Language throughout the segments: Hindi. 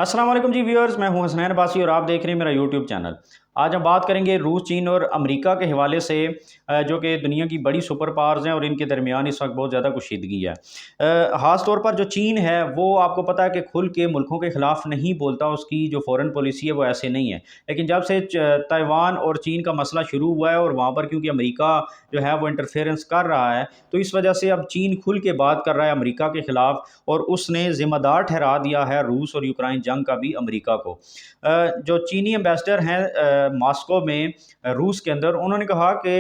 अस्सलाम वालेकुम जी व्यूअर्स, मैं हूं हसनैन बासी और आप देख रहे हैं मेरा यूट्यूब चैनल। आज हम बात करेंगे रूस, चीन और अमेरिका के हवाले से, जो कि दुनिया की बड़ी सुपर पावर्स हैं और इनके दरमियान इस वक्त बहुत ज़्यादा कुशीदगी है। ख़ास तौर पर जो चीन है वो आपको पता है कि खुल के मुल्कों के ख़िलाफ़ नहीं बोलता, उसकी जो फ़ॉरेन पॉलिसी है वो ऐसे नहीं है। लेकिन जब से ताइवान और चीन का मसला शुरू हुआ है और वहाँ पर क्योंकि अमेरिका जो है वो इंटरफेरेंस कर रहा है, तो इस वजह से अब चीन खुल के बात कर रहा है अमेरिका के ख़िलाफ़ और उसने ज़िम्मेदार ठहरा दिया है रूस और यूक्रेन जंग का भी अमेरिका को। जो चीनी एम्बेसडर हैं मॉस्को में, रूस के अंदर, उन्होंने कहा कि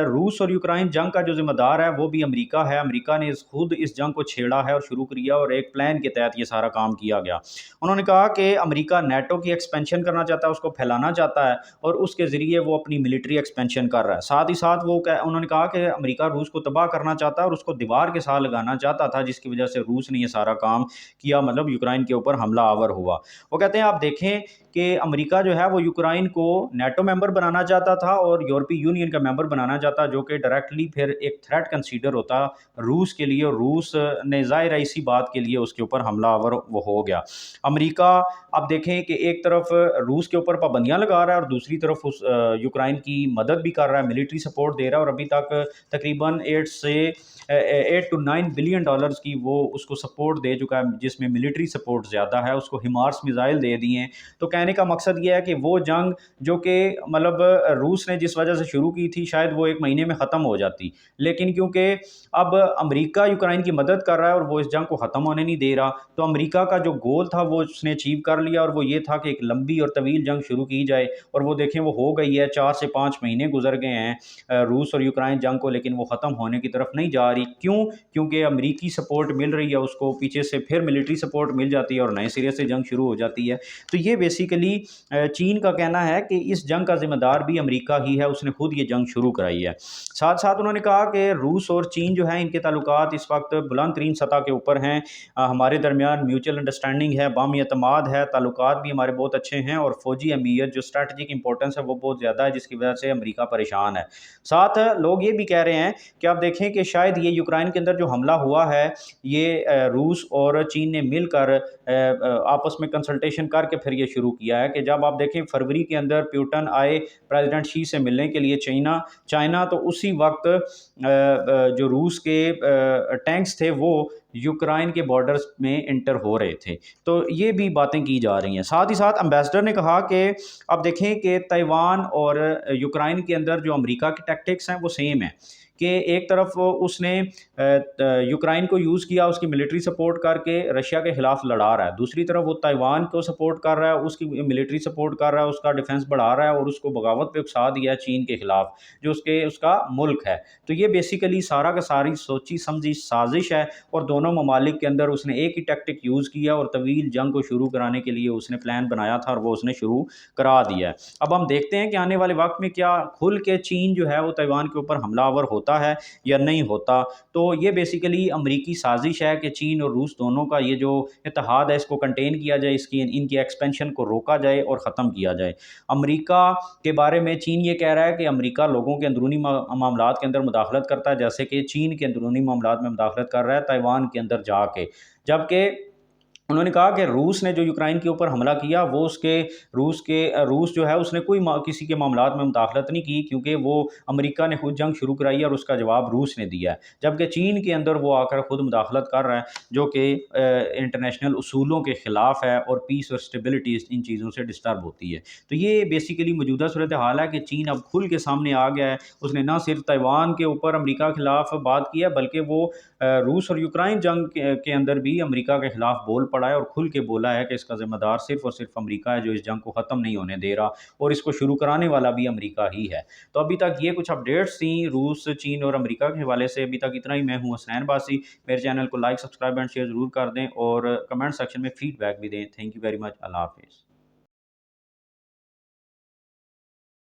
रूस और यूक्रेन जंग का जो ज़िम्मेदार है वो भी अमेरिका है। अमेरिका ने खुद इस जंग को छेड़ा है और शुरू किया और एक प्लान के तहत ये सारा काम किया गया। उन्होंने कहा कि अमेरिका नेटो की एक्सपेंशन करना चाहता है, उसको फैलाना चाहता है और उसके ज़रिए वो अपनी मिलिट्री एक्सपेंशन कर रहा है। साथ ही साथ उन्होंने कहा कि अमेरिका रूस को तबाह करना चाहता है और उसको दीवार के साथ लगाना चाहता था, जिसकी वजह से रूस ने ये सारा काम किया, मतलब यूक्रेन के ऊपर हमला आवर हुआ। वो कहते हैं आप देखें कि अमेरिका जो है वो यूक्रेन को नेटो मेंबर बनाना चाहता था और यूरोपीय यूनियन का मेंबर बनाना चाहता, जो कि डायरेक्टली फिर एक थ्रेट कंसीडर होता रूस के लिए, और रूस ने ज़ाहिर है इसी बात के लिए उसके ऊपर हमलावर वो हो गया। अमेरिका आप देखें कि एक तरफ रूस के ऊपर पाबंदियां लगा रहा है और दूसरी तरफ उस यूक्रेन की मदद भी कर रहा है, मिलिट्री सपोर्ट दे रहा है और अभी तक तकरीबन 8 से 9 बिलियन डॉलर्स की वो उसको सपोर्ट दे चुका है, जिसमें मिलिट्री सपोर्ट ज़्यादा है। उसको हिमार्स मिसाइल दे दिए हैं। तो कहने का मकसद ये है कि वो जंग जो कि मतलब रूस ने जिस वजह से शुरू की थी, शायद वो 1 महीने में ख़त्म हो जाती, लेकिन क्योंकि अब अमेरिका यूक्रेन की मदद कर रहा है और वो इस जंग को ख़त्म होने नहीं दे रहा, तो अमेरिका का जो गोल था वो उसने अचीव कर लिया और वो ये था कि एक लंबी और तवील जंग शुरू की जाए। और वो देखें वो हो गई है, 4 से 5 महीने गुजर गए हैं रूस और यूक्रेन जंग को, लेकिन वो ख़त्म होने की तरफ नहीं जा रही। क्यों? क्योंकि अमेरिकी सपोर्ट मिल रही है उसको, पीछे से फिर मिलिट्री सपोर्ट मिल जाती है और नए सिरे से जंग शुरू हो जाती है। तो ये बेसिकली चीन का कहना है कि इस जंग का ज़िम्मेदार भी अमेरिका ही है, उसने खुद ये जंग शुरू कराई है। साथ साथ उन्होंने कहा कि रूस और चीन जो है इनके ताल्लुकात इस वक्त बुलंद तरीन सतह के ऊपर हैं। हमारे दरमियान म्यूचुअल अंडरस्टैंडिंग है, बामी एतमाद है, ताल्लुकात भी हमारे बहुत अच्छे हैं और फौजी अहमियत जो स्ट्रैटेजिक इंपॉर्टेंस है वो बहुत ज़्यादा है, जिसकी वजह से अमेरिका परेशान है। साथ लोग ये भी कह रहे हैं कि आप देखें कि शायद ये यूक्रेन के अंदर जो हमला हुआ है, ये रूस और चीन ने मिलकर आपस में कंसल्टेशन करके फिर ये शुरू किया है। कि जब आप देखें फरवरी के अंदर प्यूटन आए प्रेसिडेंट शी से मिलने के लिए चाइना चाइना तो उसी वक्त जो रूस के टैंक्स थे वो यूक्रेन के बॉर्डर्स में इंटर हो रहे थे। तो ये भी बातें की जा रही हैं। साथ ही साथ एम्बेसडर ने कहा कि अब देखें कि ताइवान और यूक्रेन के अंदर जो अमेरिका की टैक्टिक्स हैं वो सेम है। कि एक तरफ उसने यूक्रेन को यूज़ किया उसकी मिलिट्री सपोर्ट करके रशिया के खिलाफ लड़ा रहा है, दूसरी तरफ वो ताइवान को सपोर्ट कर रहा है, उसकी मिलिट्री सपोर्ट कर रहा है, उसका डिफेंस बढ़ा रहा है और उसको बगावत पे उकसा दिया चीन के खिलाफ, जो उसका मुल्क है। तो ये बेसिकली सारा का सारी सोची समझी साजिश है और दोनों ममालिक के अंदर उसने एक ही टैक्टिक यूज़ किया और तवील जंग को शुरू कराने के लिए उसने प्लान बनाया था और वो उसने शुरू करा दिया है। अब हम देखते हैं कि आने वाले वक्त में क्या खुल के चीन जो है वो ताइवान के ऊपर हमलावर होता है या नहीं होता। तो ये बेसिकली अमरीकी साजिश है कि चीन और रूस दोनों का ये जो इत्तेहाद है इसको कंटेन किया जाए, इसकी इनकी एक्सपेंशन को रोका जाए और ख़त्म किया जाए। अमरीका के बारे में चीन ये कह रहा है कि अमरीका लोगों के अंदरूनी मामलात के अंदर मुदाखलत करता है, जैसे कि चीन के अंदरूनी मामलात में मुदाखलत कर रहा है ताइवान के अंदर जाके। जबकि उन्होंने कहा कि रूस ने जो यूक्रेन के ऊपर हमला किया वो रूस जो है उसने किसी के मामलात में मुदाखलत नहीं की, क्योंकि वो अमेरिका ने खुद जंग शुरू कराई है और उसका जवाब रूस ने दिया है। जबकि चीन के अंदर वो आकर खुद मुदाखलत कर रहा है, जो कि इंटरनेशनल उसूलों के ख़िलाफ़ है और पीस और स्टेबिलिटी इन चीज़ों से डिस्टर्ब होती है। तो ये बेसिकली मौजूदा सूरत हाल है कि चीन अब खुल के सामने आ गया है। उसने ना सिर्फ ताइवान के ऊपर अमेरिका के खिलाफ बात की है, बल्कि वो रूस और यूक्रेन जंग के अंदर भी अमेरिका के खिलाफ बोल पड़ा है और खुल के बोला है कि इसका ज़िम्मेदार सिर्फ़ और सिर्फ़ अमेरिका है, जो इस जंग को ख़त्म नहीं होने दे रहा और इसको शुरू कराने वाला भी अमेरिका ही है। तो अभी तक ये कुछ अपडेट्स थी रूस, चीन और अमेरिका के हवाले से। अभी तक इतना ही। मैं हूँ हसनैन बासी। मेरे चैनल को लाइक, सब्सक्राइब एंड शेयर ज़रूर कर दें और कमेंट सेक्शन में फ़ीडबैक भी दें। Thank you very much. अल्लाह हाफ़िज़।